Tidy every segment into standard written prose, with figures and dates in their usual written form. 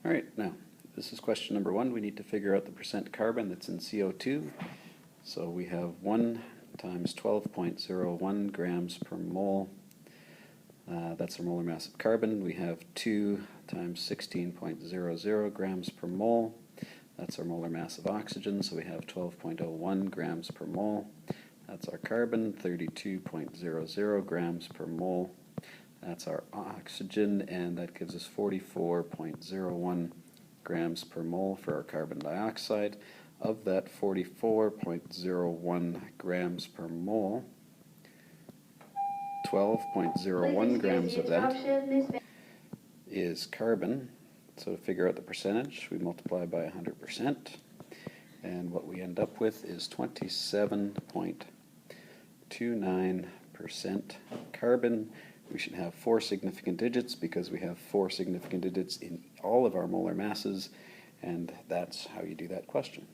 Alright, now, this is question number 1. We need to figure out the percent carbon that's in CO2. So we have 1 times 12.01 grams per mole. That's our molar mass of carbon. We have 2 times 16.00 grams per mole. That's our molar mass of oxygen, so we have 12.01 grams per mole. That's our carbon, 32.00 grams per mole. That's our oxygen, and that gives us 44.01 grams per mole for our carbon dioxide. Of that 44.01 grams per mole, 12.01 grams of that is carbon. So to figure out the percentage, we multiply by 100%, and what we end up with is 27.29% carbon. We should have 4 significant digits because we have 4 significant digits in all of our molar masses, and that's how you do that question.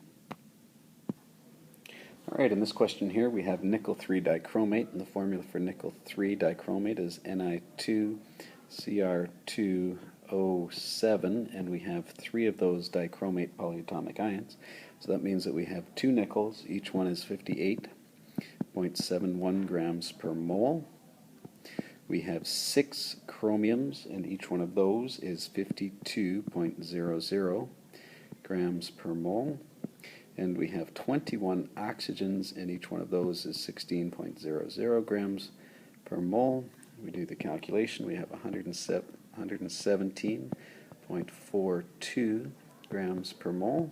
Alright, in this question here we have nickel 3 dichromate, and the formula for nickel 3 dichromate is Ni2Cr2O7, and we have 3 of those dichromate polyatomic ions. So that means that we have 2 nickels, each one is 58.71 grams per mole. We have 6 chromiums, and each one of those is 52.00 grams per mole. And we have 21 oxygens, and each one of those is 16.00 grams per mole. We do the calculation, we have 117.42 grams per mole.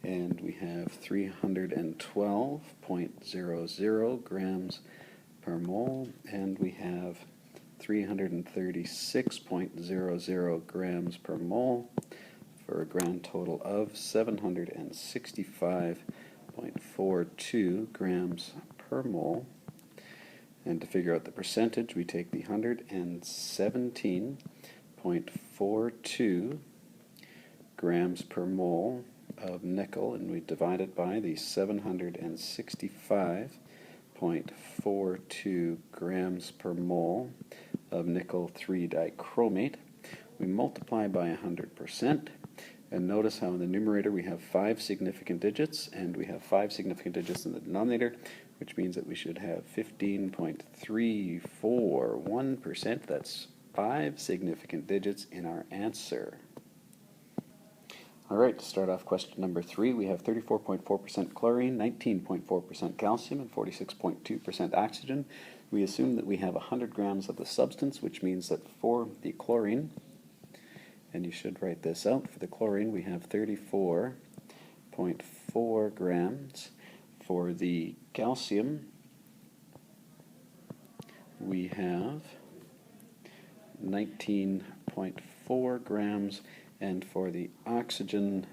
And we have 312.00 grams per mole, and we have 336.00 grams per mole, for a grand total of 765.42 grams per mole. And to figure out the percentage, we take the 117.42 grams per mole of nickel, and we divide it by the 765.42 grams per mole of nickel 3 dichromate. We multiply by 100%, and notice how in the numerator we have 5 significant digits, and we have 5 significant digits in the denominator, which means that we should have 15.341%. That's 5 significant digits in our answer. Alright, to start off question number 3, we have 34.4% chlorine, 19.4% calcium, and 46.2% oxygen. We assume that we have 100 grams of the substance, which means that for the chlorine, and you should write this out, for the chlorine we have 34.4 grams. For the calcium we have 19.4 grams, and for the oxygen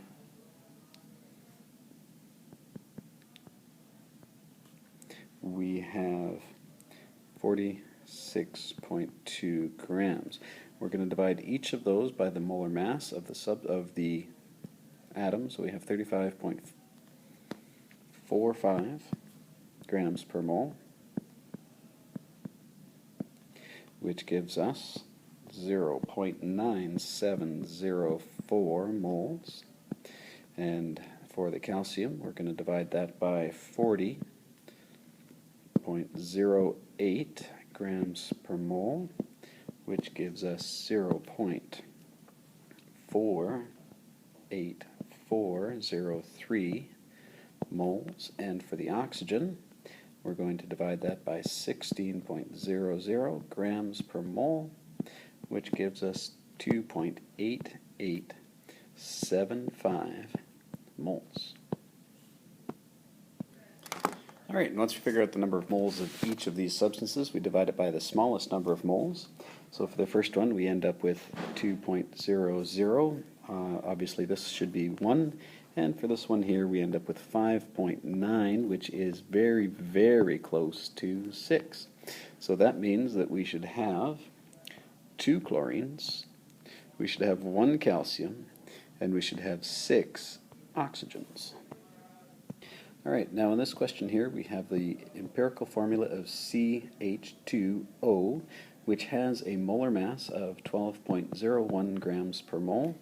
we have 46.2 grams. We're going to divide each of those by the molar mass of the atom, so we have 35.45 grams per mole, which gives us 0.9704 moles. And for the calcium, we're going to divide that by 40.08 grams per mole, which gives us 0.48403 moles. And for the oxygen, we're going to divide that by 16.00 grams per mole, which gives us 2.8875 moles. Alright, once we figure out the number of moles of each of these substances, we divide it by the smallest number of moles. So for the first one, we end up with 2.00. Obviously this should be 1. And for this one here, we end up with 5.9, which is very, very close to 6. So that means that we should have 2 chlorines, we should have 1 calcium, and we should have 6 oxygens. Alright, now in this question here we have the empirical formula of CH2O, which has a molar mass of 12.01 grams per mole,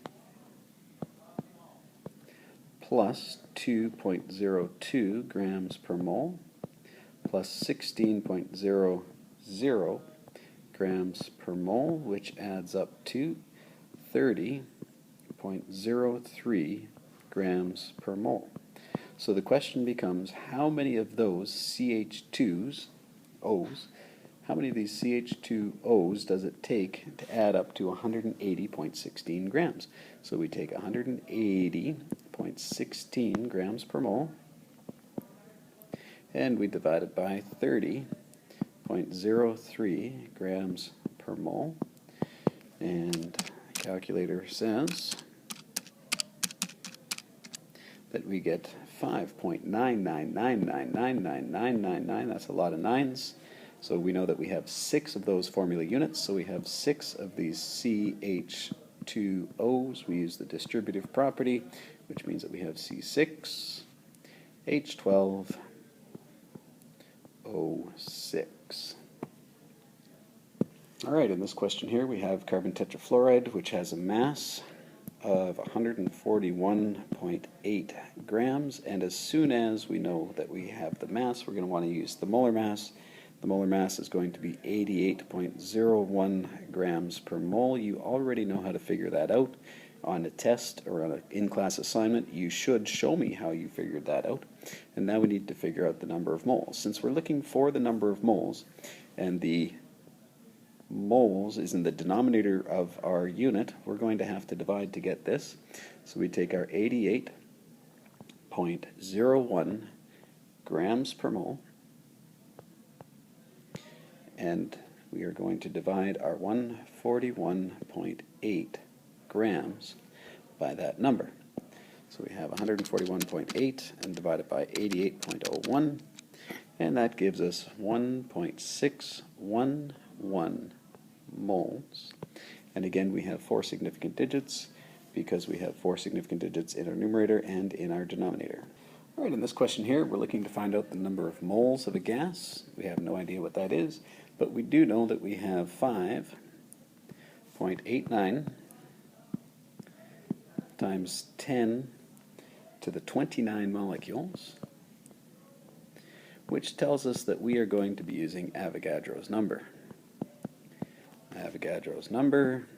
plus 2.02 grams per mole, plus 16.00 grams per mole, which adds up to 30.03 grams per mole. So the question becomes, how many of those CH2s, O's, how many of these CH2O's does it take to add up to 180.16 grams? So we take 180.16 grams per mole, and we divide it by 30.03 grams per mole, and the calculator says that we get 5.999999999. That's a lot of nines. So we know that we have 6 of those formula units, so we have 6 of these CH2Os. We use the distributive property, which means that we have C6, H12, O6. Alright, in this question here we have carbon tetrafluoride, which has a mass of 141.8 grams, and as soon as we know that we have the mass, we're going to want to use the molar mass. The molar mass is going to be 88.01 grams per mole. You already know how to figure that out on a test or on an in-class assignment. You should show me how you figured that out. And now we need to figure out the number of moles. Since we're looking for the number of moles, and the moles is in the denominator of our unit, we're going to have to divide to get this. So we take our 88.01 grams per mole, and we are going to divide our 141.8 grams by that number. So we have 141.8 and divide it by 88.01, and that gives us 1.611 moles. And again, we have 4 significant digits because we have 4 significant digits in our numerator and in our denominator. Alright, in this question here, we're looking to find out the number of moles of a gas. We have no idea what that is, but we do know that we have 5.89 times 10 to the 29 molecules, which tells us that we are going to be using Avogadro's number. Avogadro's number,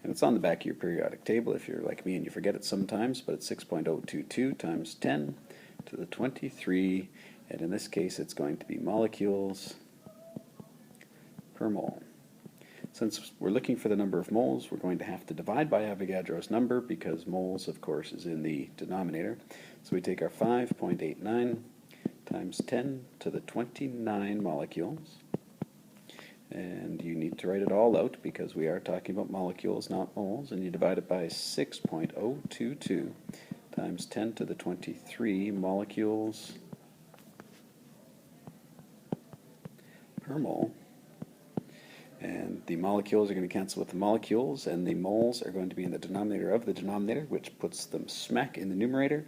and it's on the back of your periodic table if you're like me and you forget it sometimes, but it's 6.022 times 10 to the 23, and in this case it's going to be molecules per mole. Since we're looking for the number of moles, we're going to have to divide by Avogadro's number because moles, of course, is in the denominator. So we take our 5.89 times 10 to the 29 molecules, and you need to write it all out because we are talking about molecules, not moles, and you divide it by 6.022 times 10 to the 23 molecules per mole. And the molecules are going to cancel with the molecules, and the moles are going to be in the denominator of the denominator, which puts them smack in the numerator,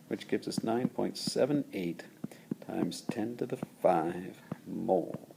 which gives us 9.78 times 10 to the 5 moles.